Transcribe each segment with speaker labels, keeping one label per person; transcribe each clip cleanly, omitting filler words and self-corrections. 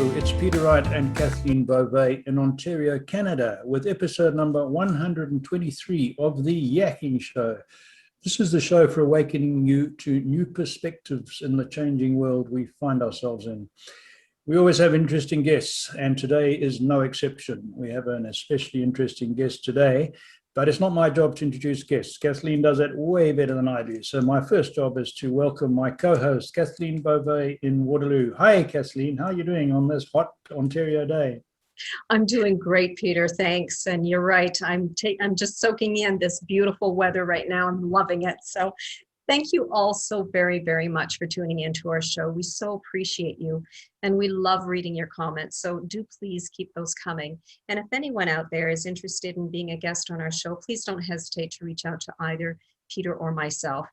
Speaker 1: Hello, it's Peter Wright and Kathleen Beauvais in Ontario, Canada, with episode number 123 of the Yakking Show. This is the show for awakening you to new perspectives in the changing world we find ourselves in. We always have interesting guests, and today is no exception. We have an especially interesting guest today, but it's not my job to introduce guests. Kathleen does it way better than I do. So my first job is to welcome my co-host, Kathleen Beauvais in Waterloo. Hi, Kathleen. How are you doing on this hot Ontario day?
Speaker 2: I'm doing great, Peter. Thanks. And you're right. I'm just soaking in this beautiful weather right now. I'm loving it. So thank you all so very, very much for tuning into our show. We so appreciate you, and we love reading your comments. So do please keep those coming. And if anyone out there is interested in being a guest on our show, please don't hesitate to reach out to either Peter or myself.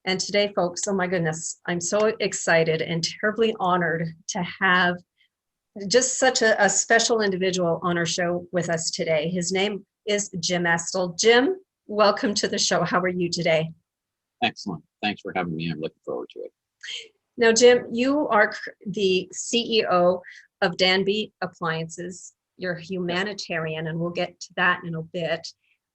Speaker 2: And today, folks, oh my goodness, I'm so excited and terribly honored to have just such a special individual on our show with us today. His name is Jim Estill. Jim, welcome to the show. How are you today?
Speaker 3: Excellent. Thanks for having me. I'm looking forward to it.
Speaker 2: Now, Jim, you are the CEO of Danby Appliances. You're a humanitarian, and we'll get to that in a bit.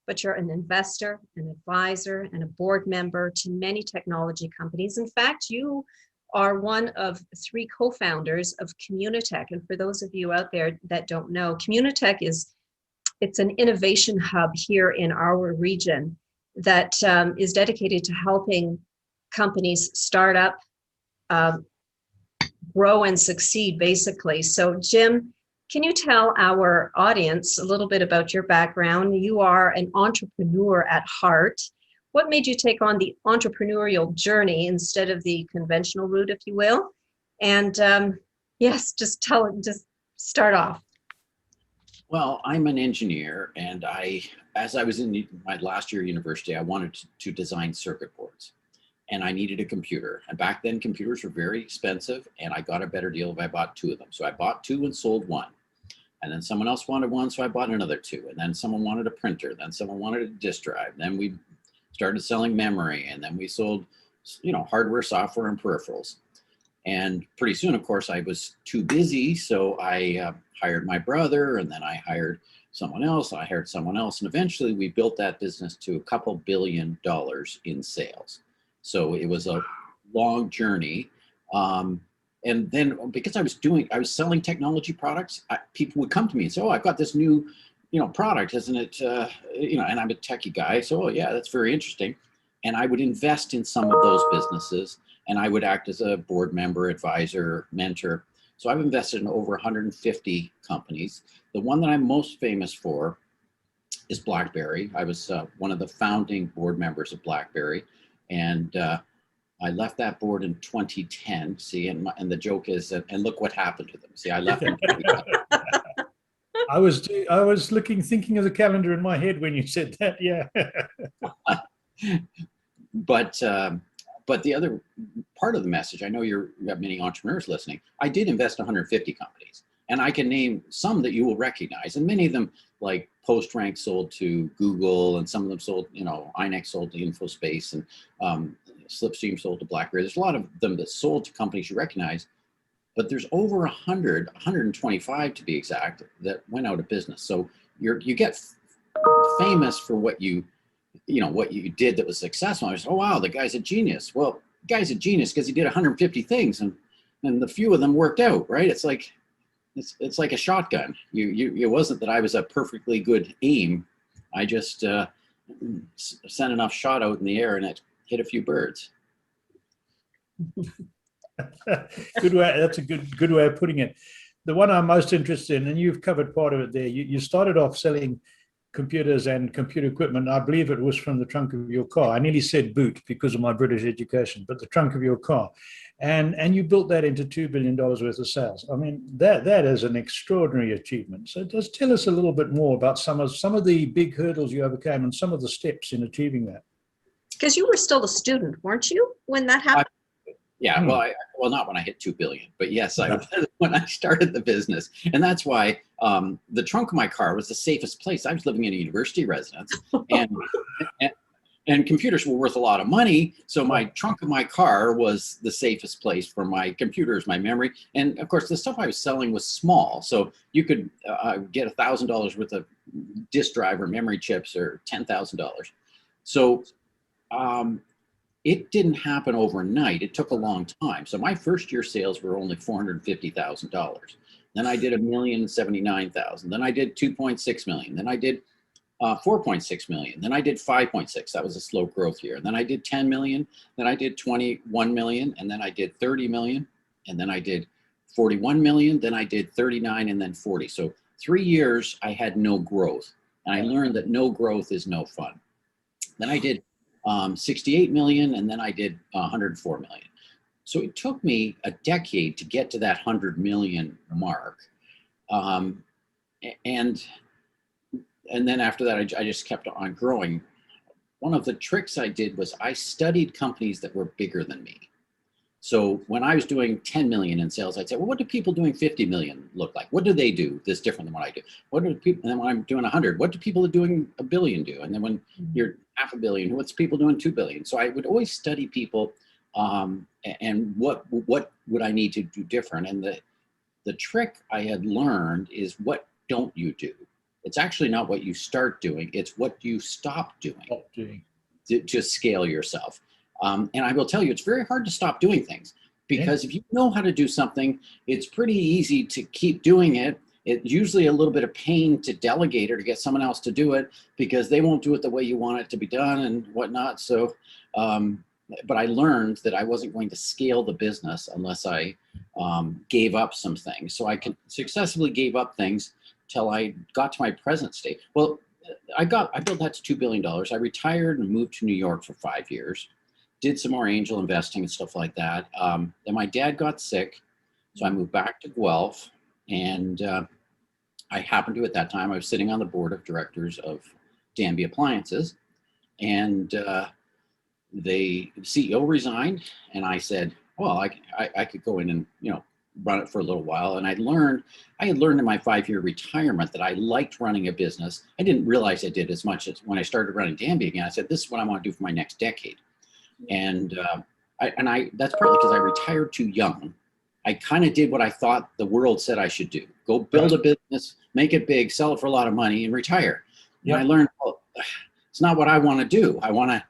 Speaker 2: But you're an investor, an advisor, and a board member to many technology companies. In fact, you are one of 3 co-founders of Communitech. And for those of you out there that don't know, Communitech it's an innovation hub here in our region that is dedicated to helping companies start up, grow and succeed, basically. So Jim, can you tell our audience a little bit about your background? You are an entrepreneur at heart. What made you take on the entrepreneurial journey instead of the conventional route, if you will? And yes, just start off.
Speaker 3: Well, I'm an engineer, and as I was in my last year of university, I wanted to design circuit boards, and I needed a computer. And back then, computers were very expensive, and I got a better deal if I bought 2 of them. So I bought 2 and sold 1. And then someone else wanted 1, so I bought another 2. And then someone wanted a printer. Then someone wanted a disk drive. Then we started selling memory, and then we sold, hardware, software, and peripherals. And pretty soon, of course, I was too busy, so I hired my brother, and then I hired someone else, I hired someone else, and eventually we built that business to a couple $2 billion in sales. So it was a long journey. And then because I was selling technology products, people would come to me and say, oh, I've got this new product, isn't it? And I'm a techie guy, so yeah, that's very interesting. And I would invest in some of those businesses, and I would act as a board member, advisor, mentor. So I've invested in over 150 companies. The one that I'm most famous for is BlackBerry. I was one of the founding board members of BlackBerry, and I left that board in 2010. See, and the joke is, and look what happened to them. See, I left in 2010.
Speaker 1: I was thinking of the calendar in my head when you said that. Yeah. But the other part of the message, I know you have many entrepreneurs listening. I did invest in 150 companies, and I can name some that you will recognize, and many of them, like PostRank, sold to Google, and some of them sold, INEX sold to InfoSpace, and Slipstream sold to BlackBerry. There's a lot of them that sold to companies you recognize. But there's over 125 to be exact, that went out of business. So you get famous for what you did that was successful. I was, oh wow, the guy's a genius. Well, the guy's a genius because he did 150 things, and the few of them worked out, right? It's like a shotgun. It wasn't that I was a perfectly good aim. I just sent enough shot out in the air, and it hit a few birds. Good way. That's a good way of putting it. The one I'm most interested in, and you've covered part of it there, you started off selling computers and computer equipment. I believe it was from the trunk of your car. I nearly said boot because of my British education, but the trunk of your car. And you built that into $2 billion worth of sales. I mean, that is an extraordinary achievement. So just tell us a little bit more about some of the big hurdles you overcame and some of the steps in achieving that.
Speaker 2: Because you were still a student, weren't you, when that happened?
Speaker 3: Yeah, well, not when I hit 2 billion, but yes, when I started the business. And that's why the trunk of my car was the safest place. I was living in a university residence, and
Speaker 1: and computers were worth a lot of money. So my trunk of my car was the safest place for my computers, my memory. And of course, the stuff I was selling was small. So you could get $1,000 worth of disk drive or memory chips or $10,000. So it didn't happen overnight. It took a long time. So my first year sales were only $450,000. Then I did $1,079,000. Then I did 2.6 million. Then I did 4.6 million. Then I did 5.6. That was a slow growth year. And then I did 10 million. Then I did 21 million. And then I did 30 million. And then I did 41 million. Then I did 39 and then 40. So 3 years I had no growth. And I learned that no growth is no fun. Then I did 68 million. And then I did 104 million. So it took me a decade to get to that 100 million mark. And then after that, I just kept on growing. One of the tricks I did was I studied companies that were bigger than me. So when I was doing 10 million in sales, I'd say, well, what do people doing 50 million look like? What do they do that's different than what I do? What do people, and then when I'm doing 100, what do people doing $1 billion do? And then when you're $500 million, what's people doing 2 billion? So I would always study people and what would I need to do different? And the trick I had learned is, what don't you do? It's actually not what you start doing, it's what you stop doing to scale yourself. And I will tell you, it's very hard to stop doing things, because if you know how to do something, it's pretty easy to keep doing it. It's usually a little bit of pain to delegate or to get someone else to do it, because they won't do it the way you want it to be done and whatnot. So, but I learned that I wasn't going to scale the business unless I gave up some things. So I successfully gave up things till I got to my present state. Well, I built that to $2 billion. I retired and moved to New York for 5 years, did some more angel investing and stuff like that. Then my dad got sick, so I moved back to Guelph, and I happened to, at that time, I was sitting on the board of directors of Danby Appliances, and the CEO resigned, and I said, well, I could go in and, run it for a little while. And I had learned in my 5-year retirement that I liked running a business. I didn't realize I did as much as when I started running Danby again. I said, this is what I want to do for my next decade. And that's partly because I retired too young. I kind of did what I thought the world said I should do. Go build a business, make it big, sell it for a lot of money, and retire. And I learned, well, it's not what I want to do. I want to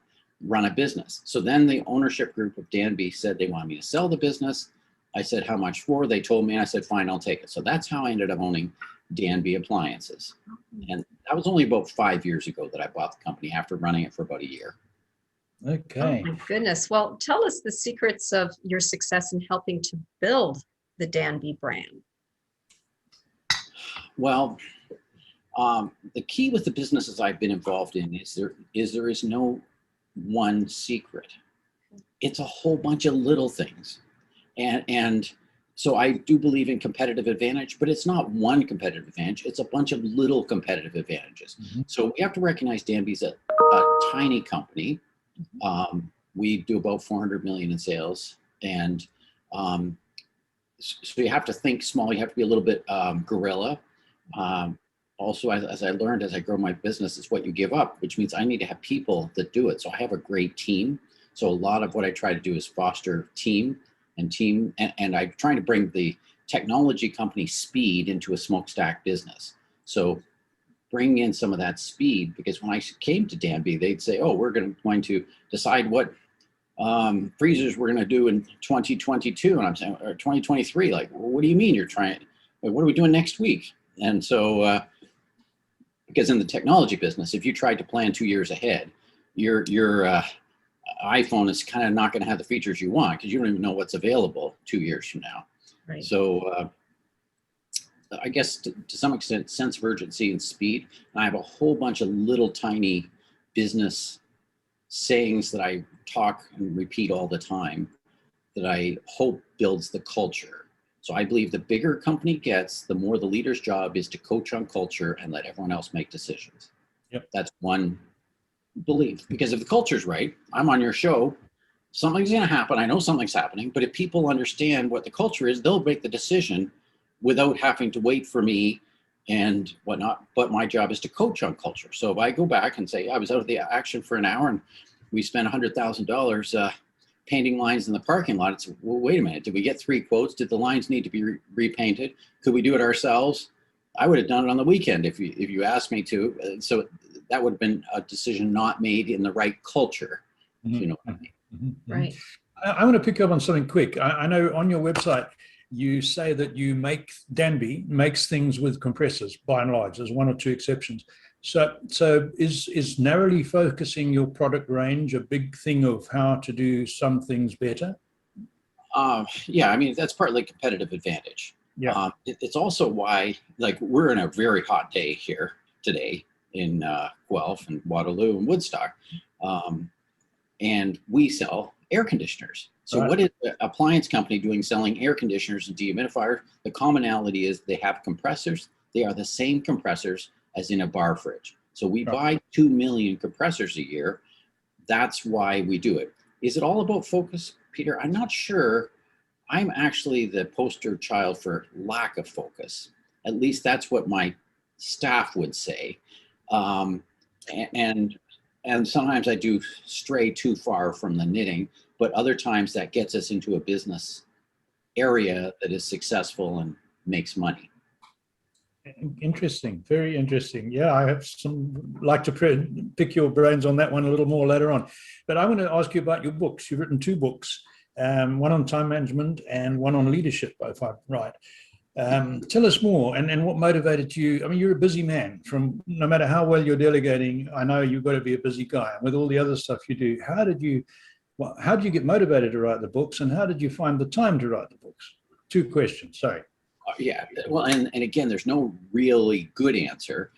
Speaker 1: run a business. So then the ownership group of Danby said they wanted me to sell the business. I said, how much for? They told me, and I said, fine, I'll take it. So that's how I ended up owning Danby Appliances. And that was only about 5 years ago that I bought the company, after running it for about a year.
Speaker 4: Okay.
Speaker 2: Oh my goodness. Well, tell us the secrets of your success in helping to build the Danby brand.
Speaker 1: Well, the key with the businesses I've been involved in is there is no one secret. It's a whole bunch of little things. And so I do believe in competitive advantage, but it's not one competitive advantage. It's a bunch of little competitive advantages. So we have to recognize Danby's a tiny company. We do about 400 million in sales. And so you have to think small. You have to be a little bit guerrilla. Also, as I learned, as I grow my business, it's what you give up, which means I need to have people that do it. So I have a great team. So a lot of what I try to do is foster team, and I'm trying to bring the technology company speed into a smokestack business. So bring in some of that speed, because when I came to Danby, they'd say, oh, we're going to decide what freezers we're going to do in 2022. And I'm saying, or 2023, like, well, what do you mean what are we doing next week? And so, because in the technology business, if you tried to plan 2 years ahead, your iPhone is kind of not going to have the features you want, because you don't even know what's available 2 years from now.
Speaker 2: Right.
Speaker 1: So I guess to some extent, sense of urgency and speed. And I have a whole bunch of little tiny business sayings that I talk and repeat all the time that I hope builds the culture. So I believe the bigger a company gets, the more the leader's job is to coach on culture and let everyone else make decisions.
Speaker 4: Yep.
Speaker 1: That's one belief. Because if the culture's right, I'm on your show, something's going to happen. I know something's happening, but if people understand what the culture is, they'll make the decision without having to wait for me and whatnot. But my job is to coach on culture. So if I go back and say, I was out of the action for an hour and we spent $100,000 painting lines in the parking lot. It's, well, wait a minute, did we get 3 quotes? Did the lines need to be repainted? Could we do it ourselves? I would have done it on the weekend if you asked me to. So that would have been a decision not made in the right culture.
Speaker 4: Mm-hmm.
Speaker 1: You know what I mean?
Speaker 4: Mm-hmm.
Speaker 2: Right.
Speaker 4: I want to pick up on something quick. I know on your website, you say that you Danby makes things with compressors by and large. There's 1 or 2 exceptions. So is narrowly focusing your product range a big thing of how to do some things better?
Speaker 1: Yeah, I mean, that's partly competitive advantage.
Speaker 4: Yeah.
Speaker 1: It's also why, like, we're in a very hot day here today in Guelph and Waterloo and Woodstock. And we sell air conditioners. So
Speaker 4: Right.
Speaker 1: what is the appliance company doing selling air conditioners and dehumidifiers? The commonality is they have compressors. They are the same compressors as in a bar fridge. So we buy 2 million compressors a year. That's why we do it. Is it all about focus, Peter? I'm not sure. I'm actually the poster child for lack of focus. At least that's what my staff would say. And sometimes I do stray too far from the knitting, but other times that gets us into a business area that is successful and makes money.
Speaker 4: Interesting, very interesting. Yeah, I have like to pick your brains on that one a little more later on. But I want to ask you about your books. You've written 2 books, one on time management and one on leadership, if I'm right. Tell us more and what motivated you. I mean, you're a busy man. From no matter how well you're delegating, I know you've got to be a busy guy. With all the other stuff you do, how did you get motivated to write the books, and how did you find the time to write the books? 2 questions, sorry.
Speaker 1: Yeah, well, and again, there's no really good answer.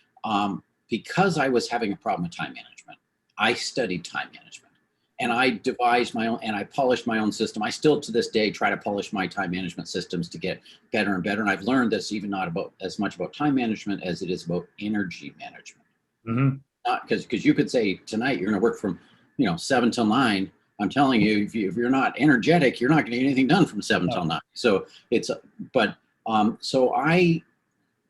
Speaker 1: Because I was having a problem with time management, I studied time management, and I devised my own, and I polished my own system. I still to this day try to polish my time management systems to get better and better. And I've learned that's even not about as much about time management as it is about energy management.
Speaker 4: Mm-hmm.
Speaker 1: Not because you could say tonight you're going to work from 7 till 9. I'm telling you, if you're not energetic, you're not going to get anything done from 7 till 9. So it's so I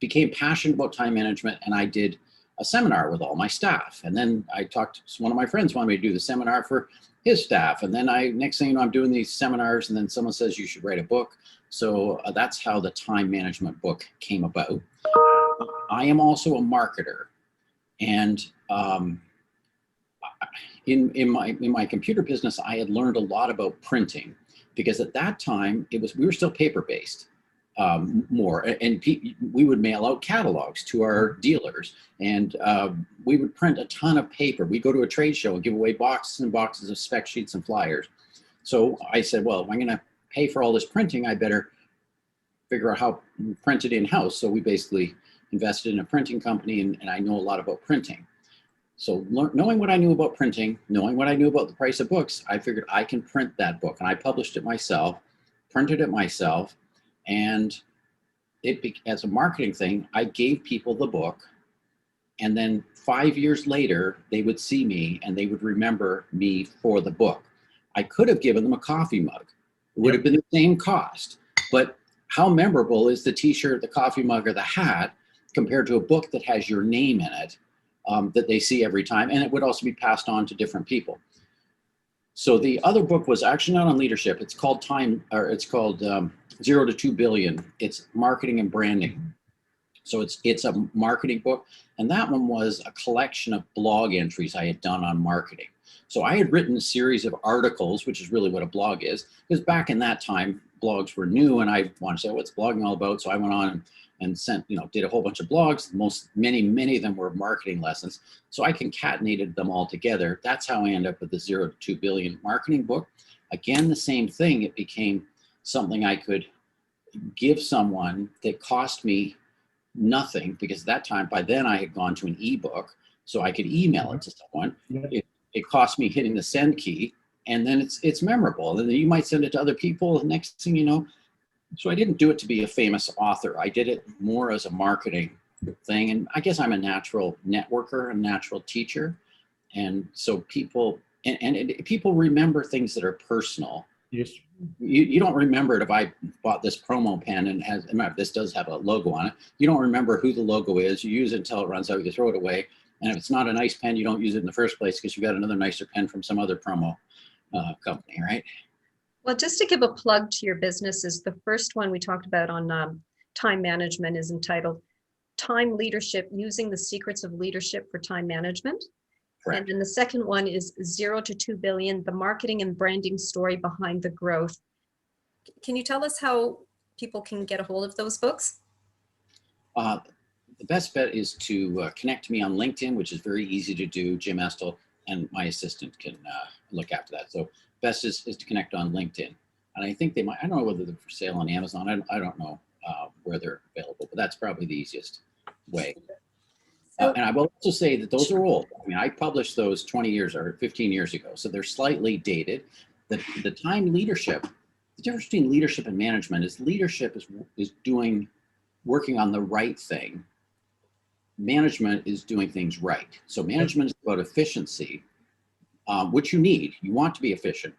Speaker 1: became passionate about time management, and I did a seminar with all my staff. And then I talked to one of my friends wanted me to do the seminar for his staff. And then next thing you know, I'm doing these seminars, and then someone says you should write a book. So that's how the time management book came about. I am also a marketer, and in my computer business, I had learned a lot about printing, because at that time we were still paper based. More, and we would mail out catalogs to our dealers, and we would print a ton of paper. We'd go to a trade show and give away boxes and boxes of spec sheets and flyers. So I said, well, if I'm going to pay for all this printing, I better figure out how to print it in-house. So we basically invested in a printing company, and I know a lot about printing. So knowing what I knew about printing, knowing what I knew about the price of books, I figured I can print that book, and I published it myself, printed it myself. And as a marketing thing, I gave people the book, and then 5 years later, they would see me and they would remember me for the book. I could have given them a coffee mug. It would have been the same cost, but how memorable is the t-shirt, the coffee mug, or the hat compared to a book that has your name in it, that they see every time, and it would also be passed on to different people. So the other book was actually not on leadership. It's called 0 to 2 billion. It's marketing and branding. So it's a marketing book. And that one was a collection of blog entries I had done on marketing. So I had written a series of articles, which is really what a blog is, because back in that time, blogs were new, and I wanted to say, what's blogging all about? So I went on and did a whole bunch of blogs. Many of them were marketing lessons. So I concatenated them all together. That's how I ended up with the 0 to 2 billion marketing book. Again, the same thing. It became something I could give someone that cost me nothing, because at that time, by then I had gone to an ebook, so I could email it to someone. It cost me hitting the send key, and then it's memorable. And then you might send it to other people. The next thing you know, so I didn't do it to be a famous author. I did it more as a marketing thing. And I guess I'm a natural networker, a natural teacher. And so people remember things that are personal.
Speaker 4: Yes.
Speaker 1: You don't remember it if I bought this promo pen and this does have a logo on it. You don't remember who the logo is. You use it until it runs out. You throw it away. And if it's not a nice pen, you don't use it in the first place because you got another nicer pen from some other promo company, right?
Speaker 2: Well, just to give a plug to your businesses, the first one we talked about on time management is entitled Time Leadership, Using the Secrets of Leadership for Time Management.
Speaker 1: Correct.
Speaker 2: And then the second one is 0 to 2 billion, the marketing and branding story behind the growth. Can you tell us how people can get a hold of those books?
Speaker 1: The best bet is to connect to me on LinkedIn, which is very easy to do. Jim Estill and my assistant can look after that. So best is to connect on LinkedIn. And I think they might, I don't know whether they're for sale on Amazon. I don't know where they're available, but that's probably the easiest way. And I will also say that those are old. I mean, I published those 20 years or 15 years ago, so they're slightly dated. The time leadership, the difference between leadership and management is leadership is working on the right thing. Management is doing things right. So management is about efficiency, which you need. You want to be efficient,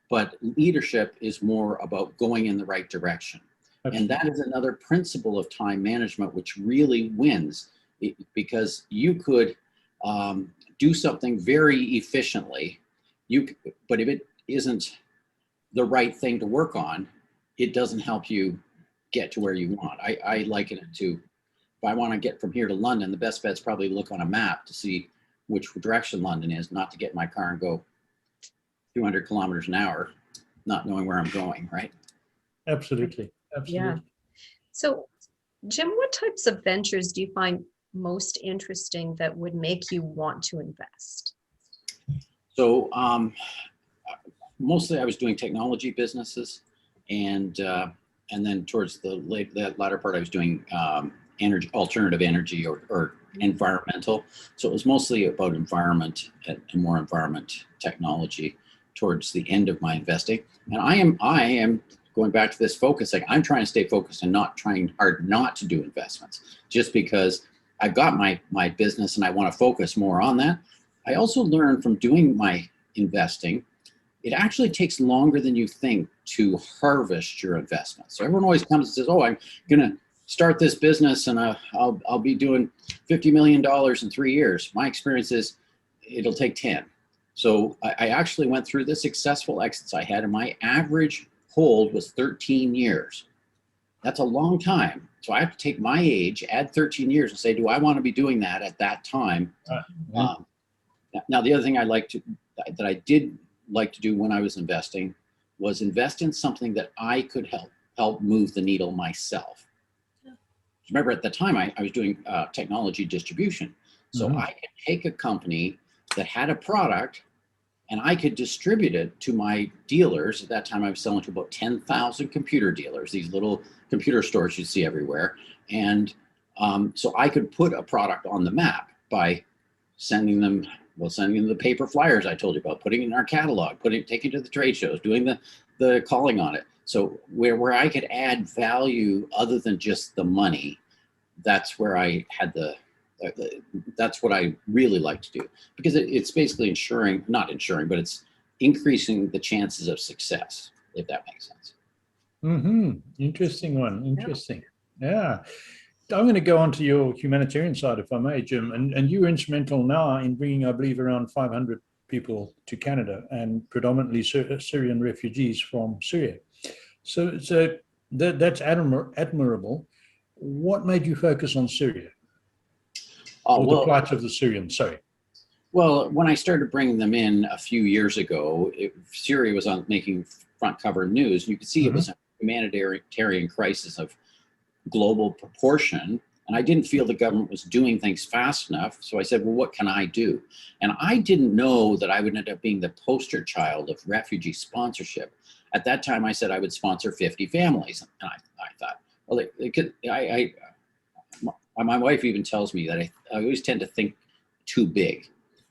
Speaker 1: but leadership is more about going in the right direction.
Speaker 4: Absolutely.
Speaker 1: And that is another principle of time management, which really wins, because you could do something very efficiently, but if it isn't the right thing to work on, it doesn't help you get to where you want. I liken it to, if I want to get from here to London, the best bet's probably look on a map to see which direction London is, not to get in my car and go 200 kilometers an hour, not knowing where I'm going, right?
Speaker 4: Absolutely. Absolutely.
Speaker 2: Yeah. So, Jim, what types of ventures do you find most interesting that would make you want to invest?
Speaker 1: So mostly I was doing technology businesses, and then towards the latter part I was doing energy, alternative energy or environmental. So it was mostly about environment and more environment technology towards the end of my investing. And I am going back to this focus, like I'm trying to stay focused and not trying hard not to do investments, just because I've got my business and I want to focus more on that. I also learned from doing my investing, it actually takes longer than you think to harvest your investment. So everyone always comes and says, oh, I'm going to start this business and I'll be doing $50 million in 3 years. My experience is it'll take 10. So I actually went through the successful exits I had, and my average hold was 13 years. That's a long time. So I have to take my age, add 13 years and say, do I want to be doing that at that time? Now, the other thing that I did like to do when I was investing was invest in something that I could help move the needle myself. Remember, at the time I was doing technology distribution. So I could take a company that had a product and I could distribute it to my dealers. At that time I was selling to about 10,000 computer dealers, these little computer stores you see everywhere. And so I could put a product on the map by sending them the paper flyers I told you about, putting it in our catalog, taking it to the trade shows, doing the calling on it. So where I could add value other than just the money, that's where I had that's what I really like to do, because it's basically not ensuring, but it's increasing the chances of success, if that makes sense.
Speaker 4: Interesting one. Interesting. Yeah. I'm going to go on to your humanitarian side, if I may, Jim. And you were instrumental now in bringing, I believe, around 500 people to Canada, and predominantly Syrian refugees from Syria. So that's admirable. What made you focus on Syria? The plight of the Syrians, sorry.
Speaker 1: Well, when I started bringing them in a few years ago, Syria was making front cover news. You could see it was a humanitarian crisis of global proportion. And I didn't feel the government was doing things fast enough. So I said, well, what can I do? And I didn't know that I would end up being the poster child of refugee sponsorship. At that time, I said I would sponsor 50 families. And I thought, well, my wife even tells me that I always tend to think too big.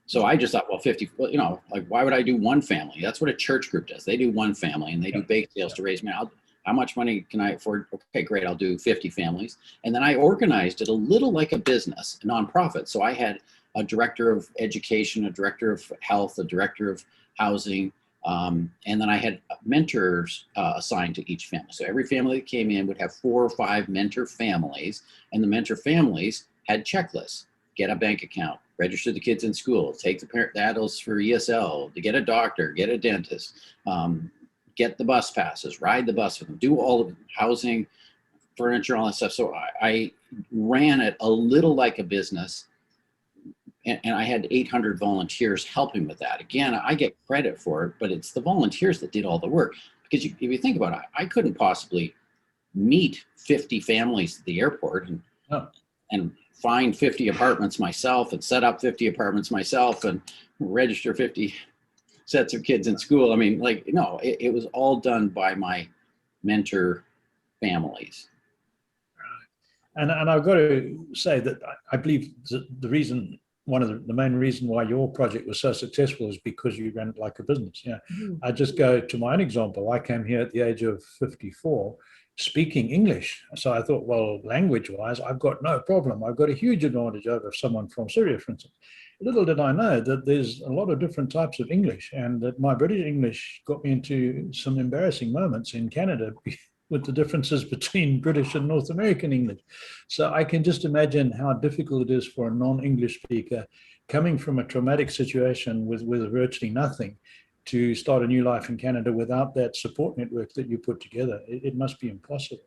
Speaker 1: So I just thought, well, 50, like, why would I do one family? That's what a church group does. They do one family and they do bake sales to raise money. How much money can I afford? Okay, great. I'll do 50 families. And then I organized it a little like a business, a nonprofit. So I had a director of education, a director of health, a director of housing. And then I had mentors assigned to each family. So every family that came in would have 4 or 5 mentor families, and the mentor families had checklists: get a bank account, register the kids in school, take the adults for ESL, to get a doctor, get a dentist, get the bus passes, ride the bus with them, do all of housing, furniture, all that stuff. So I ran it a little like a business, and I had 800 volunteers helping with that. Again, I get credit for it, but it's the volunteers that did all the work. Because if you think about it, I couldn't possibly meet 50 families at the airport and find 50 apartments myself and set up 50 apartments myself and register 50 sets of kids in school. I mean, like, no, it was all done by my mentor families.
Speaker 4: And I've got to say that I believe the reason, one of the main reason why your project was so successful is because you ran it like a business. Yeah. I just go to my own example. I came here at the age of 54 speaking English. So I thought, well, language wise, I've got no problem. I've got a huge advantage over someone from Syria, for instance. Little did I know that there's a lot of different types of English, and that my British English got me into some embarrassing moments in Canada with the differences between British and North American English. So I can just imagine how difficult it is for a non-English speaker coming from a traumatic situation with virtually nothing to start a new life in Canada without that support network that you put together. It must be impossible.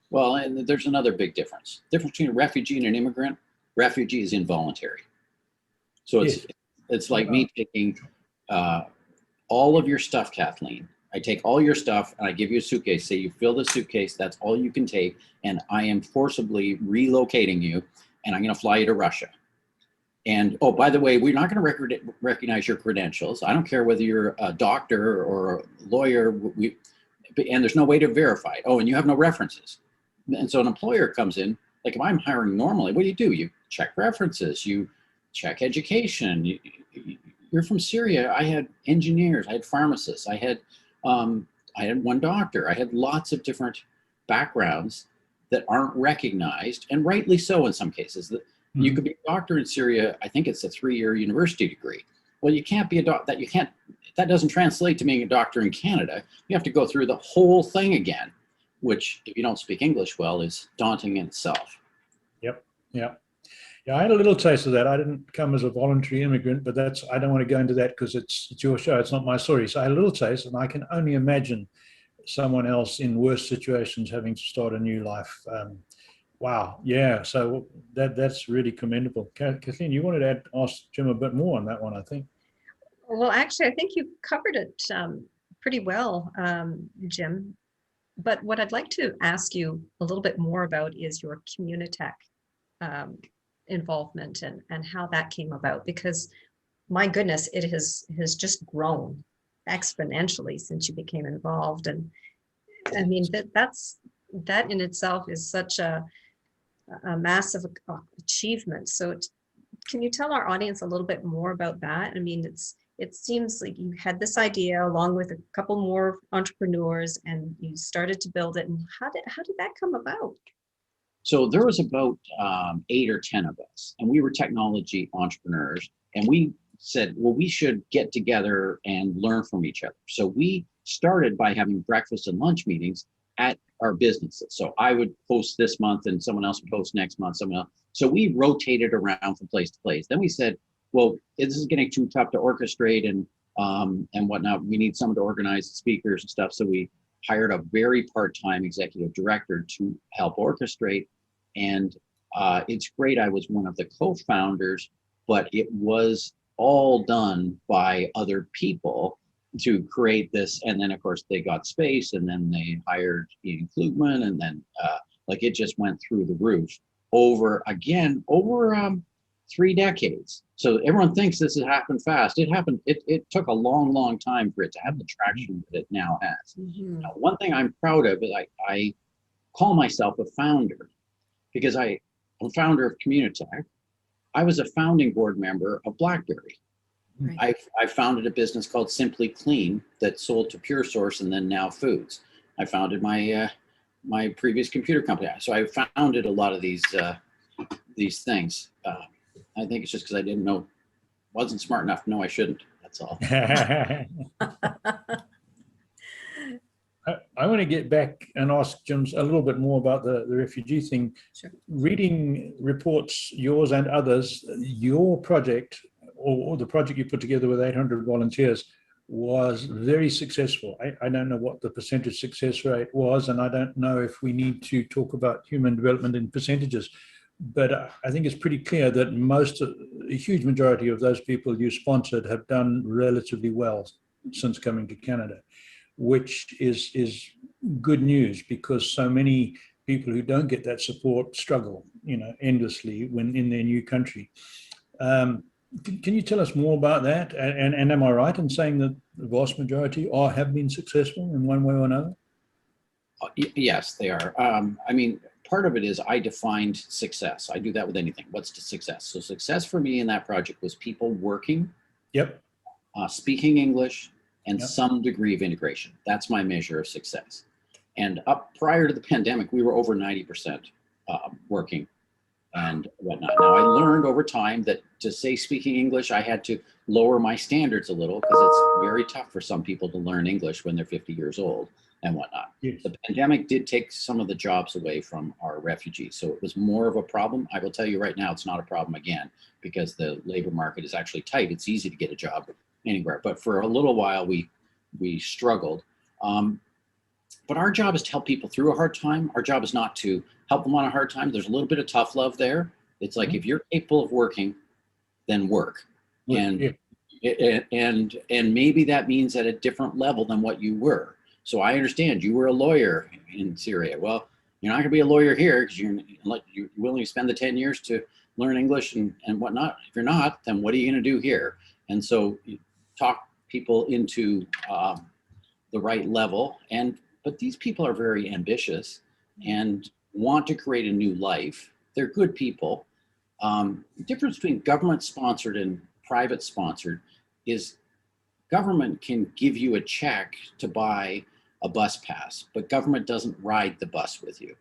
Speaker 1: Well, and there's another big difference. Difference between a refugee and an immigrant. Refugee is involuntary. So it's like me taking all of your stuff, Kathleen. I take all your stuff and I give you a suitcase. Say you fill the suitcase, that's all you can take. And I am forcibly relocating you, and I'm going to fly you to Russia. And, oh, by the way, we're not going to recognize your credentials. I don't care whether you're a doctor or a lawyer, and there's no way to verify it. Oh, and you have no references. And so an employer comes in, like if I'm hiring normally, what do? You check references, you check education. You're from Syria. I had engineers, I had pharmacists, I had one doctor. I had lots of different backgrounds that aren't recognized, and rightly so in some cases. You could be a doctor in Syria. I think it's a 3-year university degree. Well, you can't be a doctor. That doesn't translate to being a doctor in Canada. You have to go through the whole thing again, which, if you don't speak English well, is daunting in itself.
Speaker 4: Yep. Yeah, I had a little taste of that. I didn't come as a voluntary immigrant, but I don't want to go into that because it's your show. It's not my story. So I had a little taste, and I can only imagine someone else in worse situations having to start a new life. Wow. Yeah. So that's really commendable. Kathleen, you wanted to ask Jim a bit more on that one, I think.
Speaker 2: Well, actually, I think you covered it pretty well, Jim. But what I'd like to ask you a little bit more about is your Communitech involvement and how that came about, because my goodness, it has just grown exponentially since you became involved. And I mean, that in itself is such a massive achievement. So can you tell our audience a little bit more about that? I mean, it seems like you had this idea along with a couple more entrepreneurs, and you started to build it. And how did that come about?
Speaker 1: So there was about 8 or 10 of us, and we were technology entrepreneurs, and we said, well, we should get together and learn from each other. So we started by having breakfast and lunch meetings at our businesses. So I would post this month and someone else would post next month, someone else. So we rotated around from place to place. Then we said, well, this is getting too tough to orchestrate and whatnot. We need someone to organize the speakers and stuff. So we hired a very part-time executive director to help orchestrate. And it's great. I was one of the co-founders, but it was all done by other people to create this. And then of course they got space, and then they hired Ian Klugman, and then like it just went through the roof over 3 decades. So everyone thinks this has happened fast. It happened. It took a long time for it to have the traction that it now has. Now, one thing I'm proud of is I call myself a founder, because I'm a founder of Communitech. I was a founding board member of BlackBerry. Right. I founded a business called Simply Clean that sold to Pure Source and then Now Foods. I founded my my previous computer company. So I founded a lot of these things. I think it's just because I wasn't smart enough to know I shouldn't. That's all.
Speaker 4: I want to get back and ask Jim a little bit more about the refugee thing.
Speaker 2: Sure.
Speaker 4: Reading reports, yours and others, your project or the project you put together with 800 volunteers was very successful. I don't know what the percentage success rate was, and I don't know if we need to talk about human development in percentages, but I think it's pretty clear that a huge majority of those people you sponsored have done relatively well since coming to Canada, which is good news, because so many people who don't get that support struggle, endlessly when in their new country. Can you tell us more about that? And am I right in saying that the vast majority have been successful in one way or another?
Speaker 1: Yes, they are. I mean, part of it is I defined success. I do that with anything. What's the success? So success for me in that project was people working,
Speaker 4: Yep.
Speaker 1: Speaking English, and
Speaker 4: Yep.
Speaker 1: some degree of integration. That's my measure of success. And up prior to the pandemic, we were over 90% working and whatnot. Now, I learned over time that to say speaking English, I had to lower my standards a little, because it's very tough for some people to learn English when they're 50 years old and whatnot.
Speaker 4: Yes.
Speaker 1: The pandemic did take some of the jobs away from our refugees. So it was more of a problem. I will tell you right now, it's not a problem again, because the labor market is actually tight. It's easy to get a job anywhere. But for a little while, we struggled. But our job is to help people through a hard time. Our job is not to help them on a hard time. There's a little bit of tough love there. It's like, if you're capable of working, then work. And maybe that means at a different level than what you were. So I understand you were a lawyer in Syria. Well, you're not going to be a lawyer here, because you're willing to spend the 10 years to learn English and whatnot. If you're not, then what are you going to do here? And so you talk people into the right level. But these people are very ambitious and want to create a new life. They're good people. The difference between government sponsored and private sponsored is government can give you a check to buy a bus pass, but government doesn't ride the bus with you.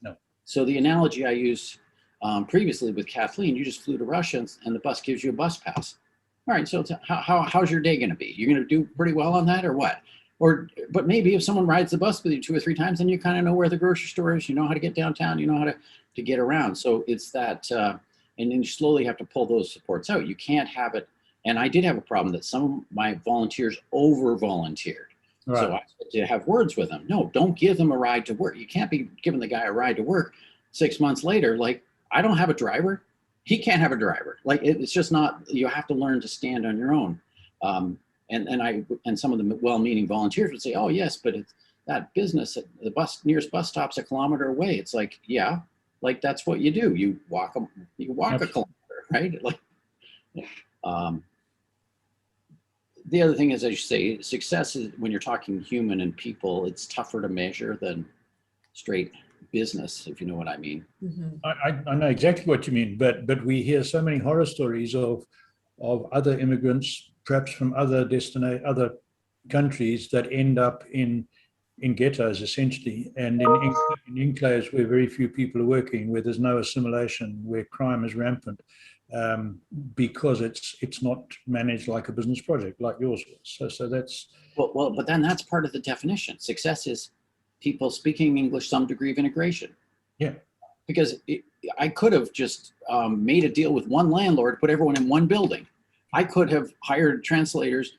Speaker 4: No.
Speaker 1: So the analogy I used previously with Kathleen, you just flew to Russia and the bus gives you a bus pass. All right, so how's your day going to be? You're going to do pretty well on that, or what? But maybe if someone rides the bus with you 2 or 3 times, then you kind of know where the grocery store is, you know how to get downtown, you know how to get around. So it's that, and then you slowly have to pull those supports out. You can't have it. And I did have a problem that some of my volunteers over-volunteered.
Speaker 4: Right.
Speaker 1: So I had to have words with them. No, don't give them a ride to work. You can't be giving the guy a ride to work 6 months later. Like, I don't have a driver. He can't have a driver. Like, it's just not, you have to learn to stand on your own. And some of the well-meaning volunteers would say, "Oh yes, but it's that business. The nearest bus stop's a kilometer away." It's like, yeah, like that's what you do. You walk a kilometer, right? Like, the other thing is, as you say, success is, when you're talking human and people, it's tougher to measure than straight business, if you know what I mean.
Speaker 2: Mm-hmm.
Speaker 4: I know exactly what you mean, but we hear so many horror stories of other immigrants, perhaps from other countries, that end up in ghettos, essentially, and in enclaves where very few people are working, where there's no assimilation, where crime is rampant, because it's not managed like a business project like yours was. So that's
Speaker 1: well, but then that's part of the definition. Success is people speaking English, some degree of integration.
Speaker 4: Yeah.
Speaker 1: Because I could have just made a deal with one landlord to put everyone in one building. I could have hired translators.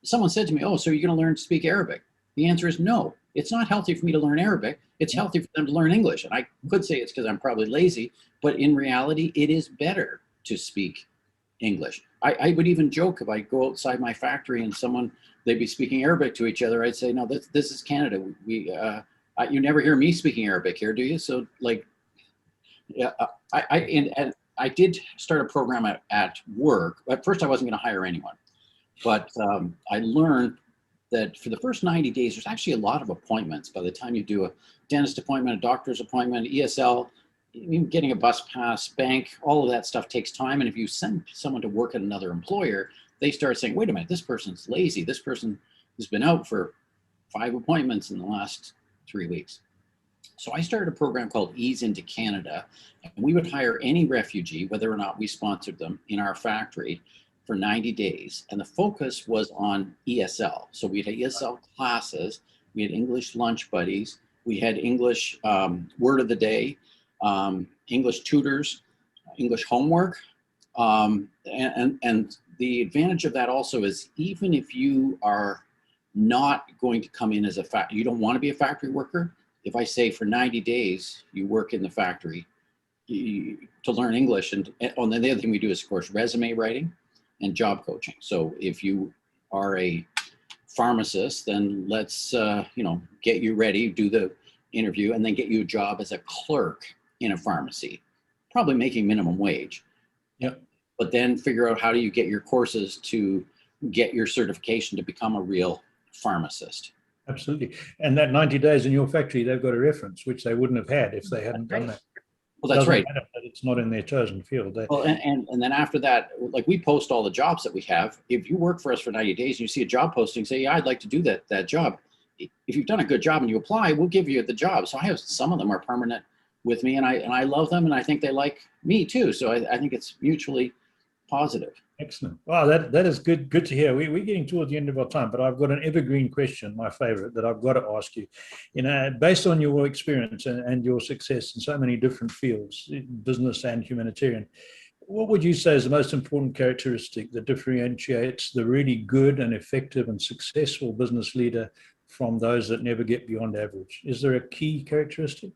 Speaker 1: Someone said to me, "Oh, so you're going to learn to speak Arabic?" The answer is no. It's not healthy for me to learn Arabic. It's healthy for them to learn English. And I could say it's because I'm probably lazy, but in reality, it is better to speak English. I would even joke, if I go outside my factory and they'd be speaking Arabic to each other, I'd say, "No, this is Canada. You never hear me speaking Arabic here, do you?" So, like, yeah, and I did start a program at work. At first, I wasn't going to hire anyone, but I learned that for the first 90 days, there's actually a lot of appointments. By the time you do a dentist appointment, a doctor's appointment, ESL, even getting a bus pass, bank, all of that stuff takes time. And if you send someone to work at another employer, they start saying, "Wait a minute, this person's lazy. This person has been out for 5 appointments in the last 3 weeks." So I started a program called Ease into Canada, and we would hire any refugee, whether or not we sponsored them, in our factory for 90 days. And the focus was on ESL. So we'd have ESL classes. we had English lunch buddies, we had English word of the day, English tutors, English homework. And the advantage of that also is, even if you are not going to come in as you don't want to be a factory worker, if I say for 90 days you work in the factory to learn English, and the other thing we do is, of course, resume writing and job coaching. So if you are a pharmacist, then let's get you ready, do the interview, and then get you a job as a clerk in a pharmacy, probably making minimum wage.
Speaker 4: Yep.
Speaker 1: But then figure out how do you get your courses to get your certification to become a real pharmacist.
Speaker 4: Absolutely. And that 90 days in your factory, they've got a reference, which they wouldn't have had if they hadn't done that.
Speaker 1: Well, that's right.
Speaker 4: Matter that it's not in their chosen field.
Speaker 1: Well, and then after that, like, we post all the jobs that we have. If you work for us for 90 days and you see a job posting, say, yeah, I'd like to do that job. If you've done a good job and you apply, we'll give you the job. So I have some of them are permanent with me, and I love them, and I think they like me too. So I think it's mutually positive.
Speaker 4: Excellent. Wow, that is good to hear. We're getting towards the end of our time, but I've got an evergreen question, my favorite, that I've got to ask you. Based on your experience and your success in so many different fields, business and humanitarian, what would you say is the most important characteristic that differentiates the really good and effective and successful business leader from those that never get beyond average? Is there a key characteristic?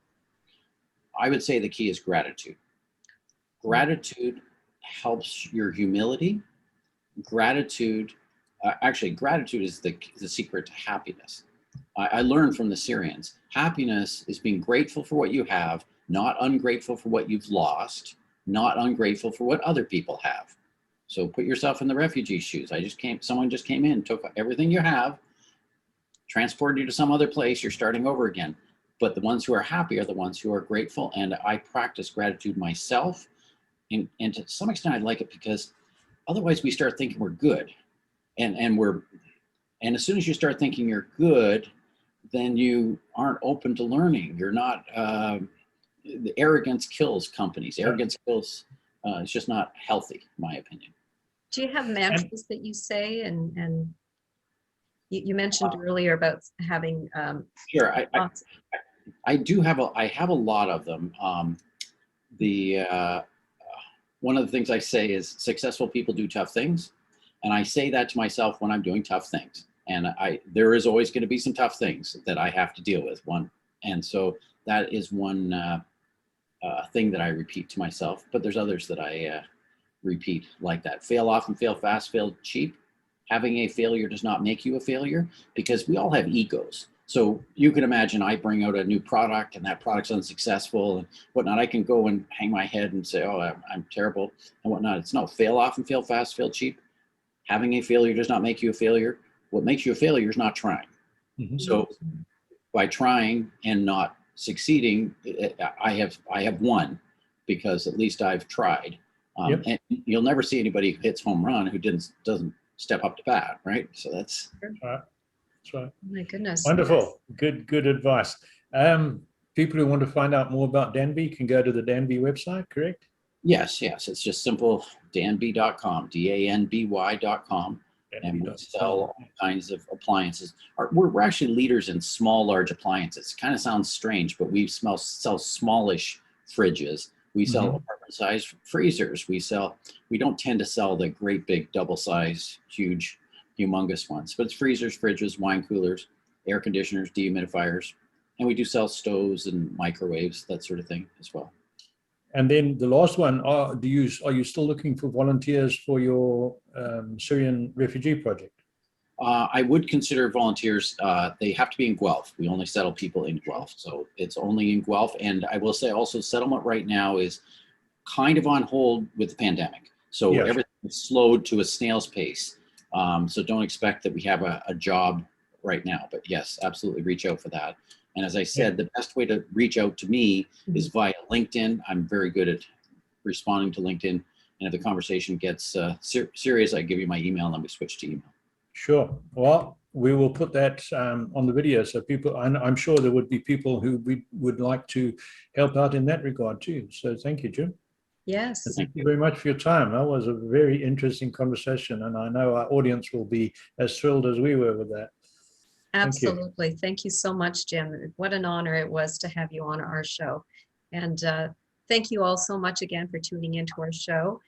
Speaker 1: I would say the key is gratitude. Gratitude helps your humility. Gratitude is the secret to happiness. I learned from the Syrians, happiness is being grateful for what you have, not ungrateful for what you've lost, not ungrateful for what other people have. So put yourself in the refugee shoes. Someone just came in, took everything you have, transported you to some other place, you're starting over again. But the ones who are happy are the ones who are grateful. And I practice gratitude myself. And to some extent, I like it because otherwise we start thinking we're good. And as soon as you start thinking you're good, then you aren't open to learning. You're not, the arrogance kills companies. Arrogance kills, it's just not healthy, in my opinion.
Speaker 2: Do you have mantras that you say? And you mentioned earlier about having
Speaker 1: sure, I do have I have a lot of them. One of the things I say is, successful people do tough things. And I say that to myself when I'm doing tough things. And there is always going to be some tough things that I have to deal with. And so that is one thing that I repeat to myself, but there's others that I repeat like that. Fail often, fail fast, fail cheap. Having a failure does not make you a failure, because we all have egos. So you can imagine I bring out a new product and that product's unsuccessful and whatnot. I can go and hang my head and say, oh, I'm terrible and whatnot. It's no, fail often, fail fast, fail cheap. Having a failure does not make you a failure. What makes you a failure is not trying. Mm-hmm. So by trying and not succeeding, I have won, because at least I've tried. Yep. And you'll never see anybody who hits home run who doesn't step up to bat, right? So that's
Speaker 4: right. That's right.
Speaker 2: Oh my goodness.
Speaker 4: Wonderful. Yes. Good advice. People who want to find out more about Danby can go to the Danby website, correct?
Speaker 1: Yes. It's just simple, danby.com, danby.com. And we sell all kinds of appliances. We're actually leaders in small, large appliances. It kind of sounds strange, but we sell smallish fridges. We sell apartment-sized freezers. We don't tend to sell the great big double-size, huge, humongous ones, but it's freezers, fridges, wine coolers, air conditioners, dehumidifiers, and we do sell stoves and microwaves, that sort of thing as well.
Speaker 4: And then the last one, are you still looking for volunteers for your Syrian refugee project?
Speaker 1: I would consider volunteers. They have to be in Guelph. We only settle people in Guelph, so it's only in Guelph. And I will say also, settlement right now is kind of on hold with the pandemic. So yes, everything is slowed to a snail's pace. So don't expect that we have a job right now. But yes, absolutely reach out for that. And as I said, the best way to reach out to me is via LinkedIn. I'm very good at responding to LinkedIn. And if the conversation gets serious, I give you my email and then we switch to email.
Speaker 4: Sure. Well, we will put that on the video. So people, I'm sure there would be people who would like to help out in that regard too. So thank you, Jim.
Speaker 2: Yes.
Speaker 4: And thank you very much for your time. That was a very interesting conversation. And I know our audience will be as thrilled as we were with that.
Speaker 2: Absolutely. Thank you so much, Jim. What an honor it was to have you on our show. And thank you all so much again for tuning into our show.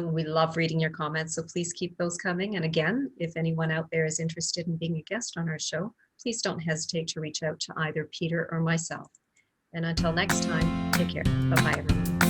Speaker 2: We love reading your comments, so please keep those coming. And again, if anyone out there is interested in being a guest on our show, please don't hesitate to reach out to either Peter or myself. And until next time, take care. Bye-bye, everyone.